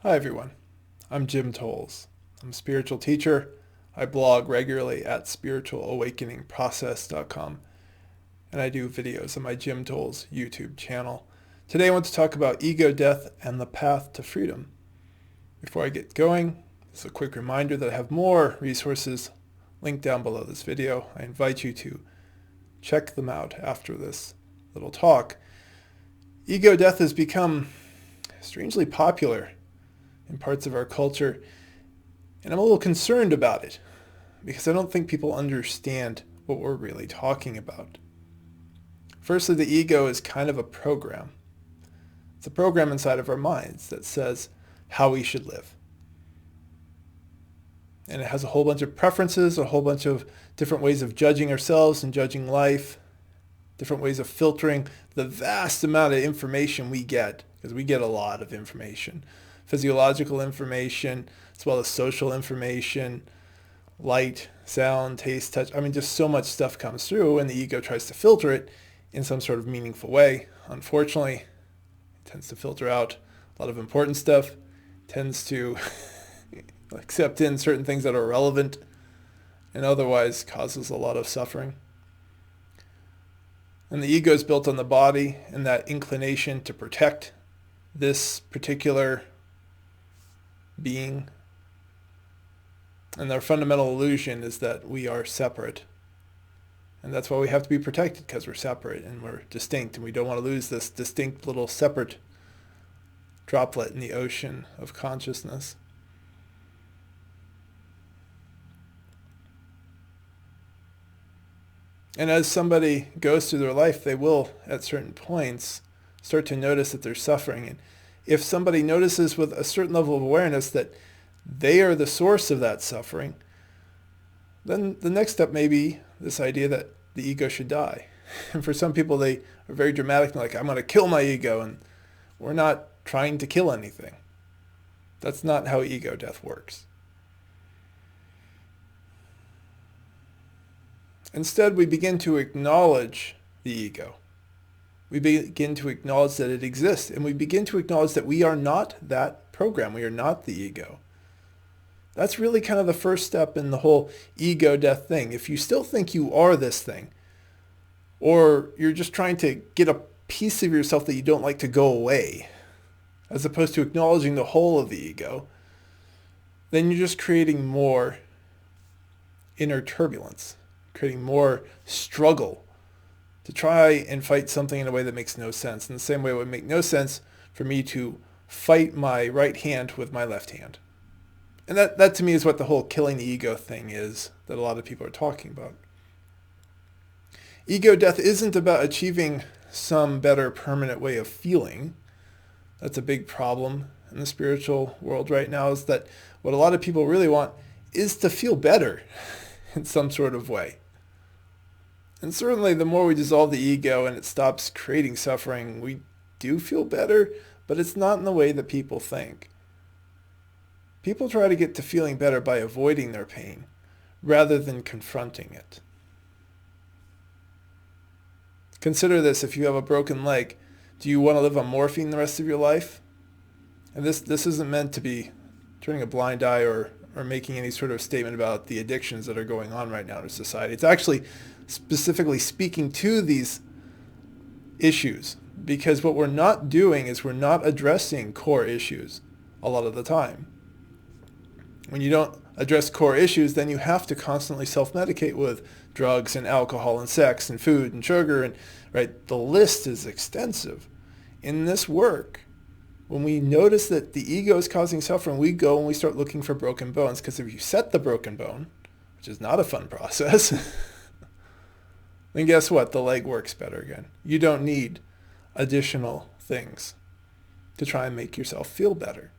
Hi everyone, I'm Jim Tolles. I'm a spiritual teacher. I blog regularly at spiritualawakeningprocess.com and I do videos on my Jim Tolles YouTube channel. Today I want to talk about ego death and the path to freedom. Before I get going, just a quick reminder that I have more resources linked down below this video. I invite you to check them out after this little talk. Ego death has become strangely popular in parts of our culture, and I'm a little concerned about it because I don't think people understand what we're really talking about. Firstly, the ego is kind of a program. It's a program inside of our minds that says how we should live. And it has a whole bunch of preferences, a whole bunch of different ways of judging ourselves and judging life, different ways of filtering the vast amount of information we get, because we get a lot of information. Physiological information, as well as social information, light, sound, taste, touch. Just so much stuff comes through, and the ego tries to filter it in some sort of meaningful way. Unfortunately, it tends to filter out a lot of important stuff, tends to accept in certain things that are irrelevant, and otherwise causes a lot of suffering. And the ego is built on the body and that inclination to protect this particular being. And their fundamental illusion is that we are separate. And that's why we have to be protected, because we're separate and we're distinct, and we don't want to lose this distinct little separate droplet in the ocean of consciousness. And as somebody goes through their life, they will, at certain points, start to notice that they're suffering. And if somebody notices with a certain level of awareness that they are the source of that suffering, then the next step may be this idea that the ego should die. And for some people, they are very dramatic, like, I'm going to kill my ego. And we're not trying to kill anything. That's not how ego death works. Instead, we begin to acknowledge the ego. We begin to acknowledge that it exists, and we begin to acknowledge that we are not that program. We are not the ego. That's really kind of the first step in the whole ego death thing. If you still think you are this thing, or you're just trying to get a piece of yourself that you don't like to go away, as opposed to acknowledging the whole of the ego, then you're just creating more inner turbulence, creating more struggle to try and fight something in a way that makes no sense. In the same way it would make no sense for me to fight my right hand with my left hand. And that to me is what the whole killing the ego thing is that a lot of people are talking about. Ego death isn't about achieving some better permanent way of feeling. That's a big problem in the spiritual world right now, is that what a lot of people really want is to feel better in some sort of way. And certainly the more we dissolve the ego and it stops creating suffering, we do feel better, but it's not in the way that people think. People try to get to feeling better by avoiding their pain rather than confronting it. Consider this: if you have a broken leg, do you want to live on morphine the rest of your life? And this isn't meant to be turning a blind eye or making any sort of statement about the addictions that are going on right now in society. It's actually specifically speaking to these issues, because what we're not doing is we're not addressing core issues a lot of the time. When you don't address core issues, then you have to constantly self-medicate with drugs and alcohol and sex and food and sugar, and right, the list is extensive. In this work, when we notice that the ego is causing suffering, we go and we start looking for broken bones, because if you set the broken bone, which is not a fun process, then guess what? The leg works better again. You don't need additional things to try and make yourself feel better.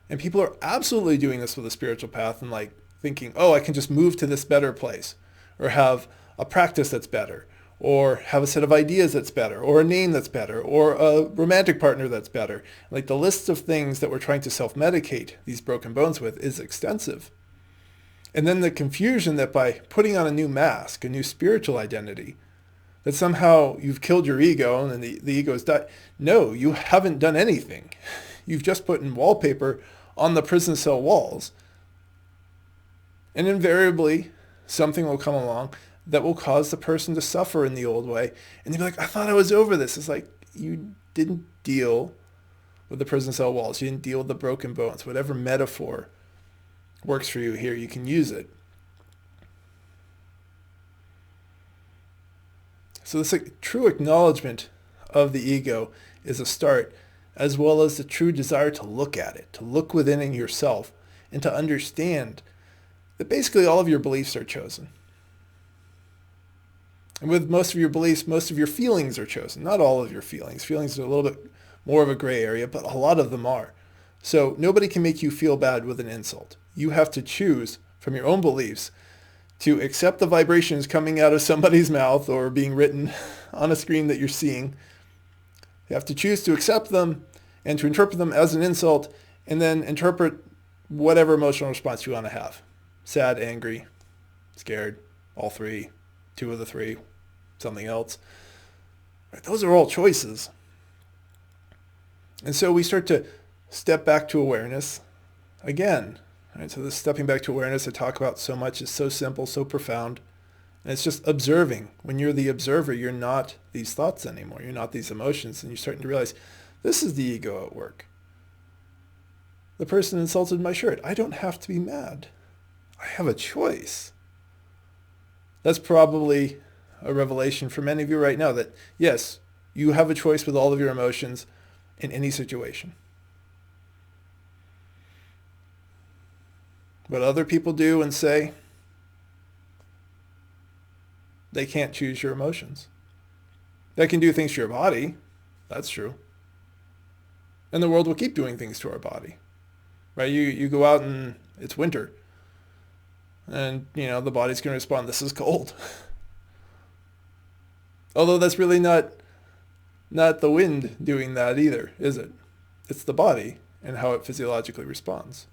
And people are absolutely doing this with a spiritual path and like thinking, oh, I can just move to this better place, or have a practice that's better, or have a set of ideas that's better, or a name that's better, or a romantic partner that's better. Like, the list of things that we're trying to self-medicate these broken bones with is extensive. And then the confusion that by putting on a new mask, a new spiritual identity, that somehow you've killed your ego and the ego has died. No, you haven't done anything. you've just put in wallpaper on the prison cell walls. And invariably, something will come along that will cause the person to suffer in the old way. And they'll be like, I thought I was over this. It's like, you didn't deal with the prison cell walls. You didn't deal with the broken bones. Whatever metaphor works for you here, you can use it. So this true acknowledgement of the ego is a start, as well as the true desire to look at it, to look within in yourself, and to understand that basically all of your beliefs are chosen. And with most of your beliefs, most of your feelings are chosen. Not all of your feelings. Feelings are a little bit more of a gray area, but a lot of them are. So nobody can make you feel bad with an insult. You have to choose from your own beliefs to accept the vibrations coming out of somebody's mouth or being written on a screen that you're seeing. You have to choose to accept them and to interpret them as an insult, and then interpret whatever emotional response you want to have. Sad, angry, scared, all three, two of the three, something else. Right, those are all choices. And so we start to step back to awareness again. Right? So this stepping back to awareness I talk about so much is so simple, so profound. And it's just observing. When you're the observer, you're not these thoughts anymore. You're not these emotions. And you're starting to realize, this is the ego at work. The person insulted my shirt. I don't have to be mad. I have a choice. That's probably a revelation for many of you right now that, yes, you have a choice with all of your emotions in any situation. What other people do and say, they can't choose your emotions. They can do things to your body. That's true. And the world will keep doing things to our body. Right? You go out and it's winter. And, the body's going to respond, this is cold. Although that's really not the wind doing that either, is it? It's the body and how it physiologically responds.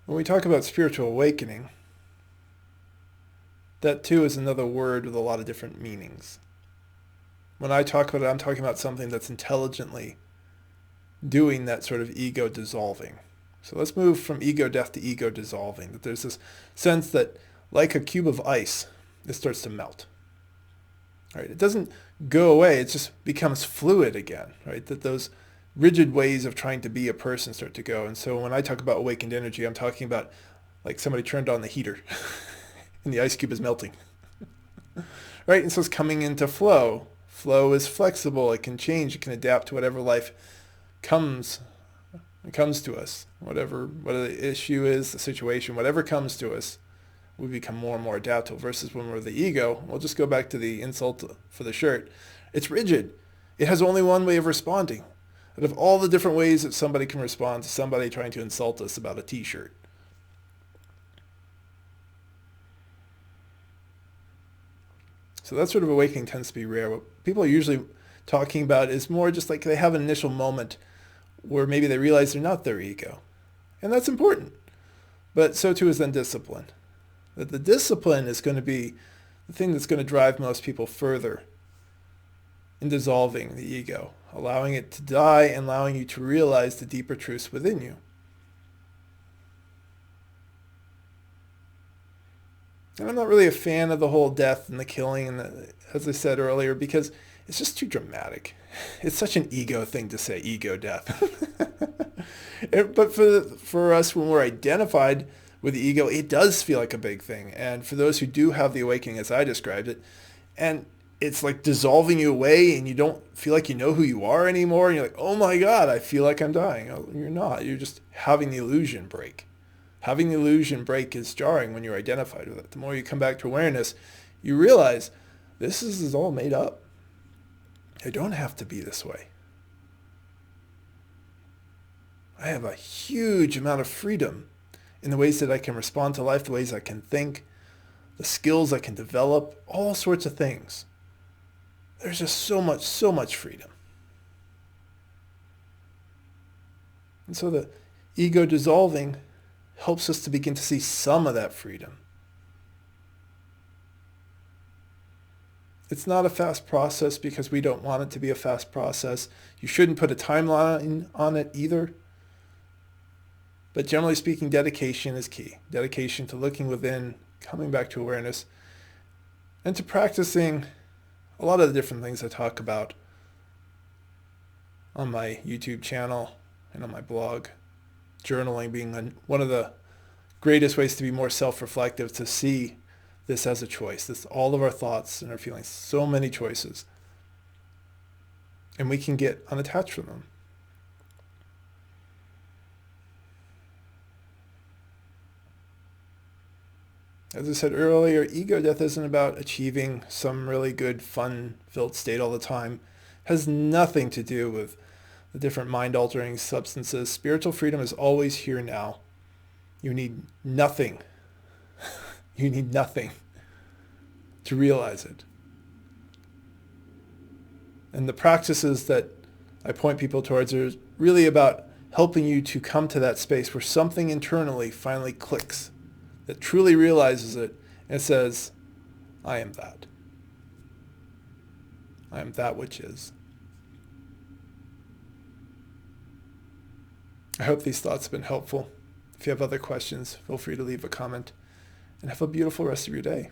When we talk about spiritual awakening, that too is another word with a lot of different meanings. When I talk about it, I'm talking about something that's intelligently doing that sort of ego dissolving. So let's move from ego death to ego dissolving. That there's this sense that, like a cube of ice, it starts to melt. Right? It doesn't go away. It just becomes fluid again. Right? That those rigid ways of trying to be a person start to go. And so when I talk about awakened energy, I'm talking about like somebody turned on the heater and the ice cube is melting. Right? And so it's coming into flow. Flow is flexible. It can change. It can adapt to whatever life comes to us. Whatever the issue is, the situation, whatever comes to us, we become more and more adaptable. Versus when we're the ego, we'll just go back to the insult for the shirt. It's rigid. It has only one way of responding. Out of all the different ways that somebody can respond to somebody trying to insult us about a t-shirt. So that sort of awakening tends to be rare. What people are usually talking about is more just like they have an initial moment where maybe they realize they're not their ego. And that's important. But so too is then discipline. That the discipline is going to be the thing that's going to drive most people further in dissolving the ego, allowing it to die and allowing you to realize the deeper truths within you. And I'm not really a fan of the whole death and the killing, and as I said earlier, because it's just too dramatic. It's such an ego thing to say, ego death. But for us, when we're identified with the ego, it does feel like a big thing. And for those who do have the awakening, as I described it, and it's like dissolving you away, and you don't feel like you know who you are anymore, and you're like, oh my God, I feel like I'm dying. Oh, you're not. You're just having the illusion break. Having the illusion break is jarring when you're identified with it. The more you come back to awareness, you realize this is all made up. I don't have to be this way. I have a huge amount of freedom in the ways that I can respond to life, the ways I can think, the skills I can develop, all sorts of things. There's just so much freedom. And so the ego dissolving helps us to begin to see some of that freedom. It's not a fast process because we don't want it to be a fast process. You shouldn't put a timeline on it either. But generally speaking, dedication is key. Dedication to looking within, coming back to awareness, and to practicing a lot of the different things I talk about on my YouTube channel and on my blog. Journaling being one of the greatest ways to be more self-reflective, to see this as a choice. This, all of our thoughts and our feelings, so many choices. And we can get unattached from them. As I said earlier, ego death isn't about achieving some really good, fun-filled state all the time. It has nothing to do with the different mind-altering substances. Spiritual freedom is always here now. You need nothing. You need nothing to realize it. And the practices that I point people towards are really about helping you to come to that space where something internally finally clicks, that truly realizes it and says, I am that. I am that which is. I hope these thoughts have been helpful. If you have other questions, feel free to leave a comment, and have a beautiful rest of your day.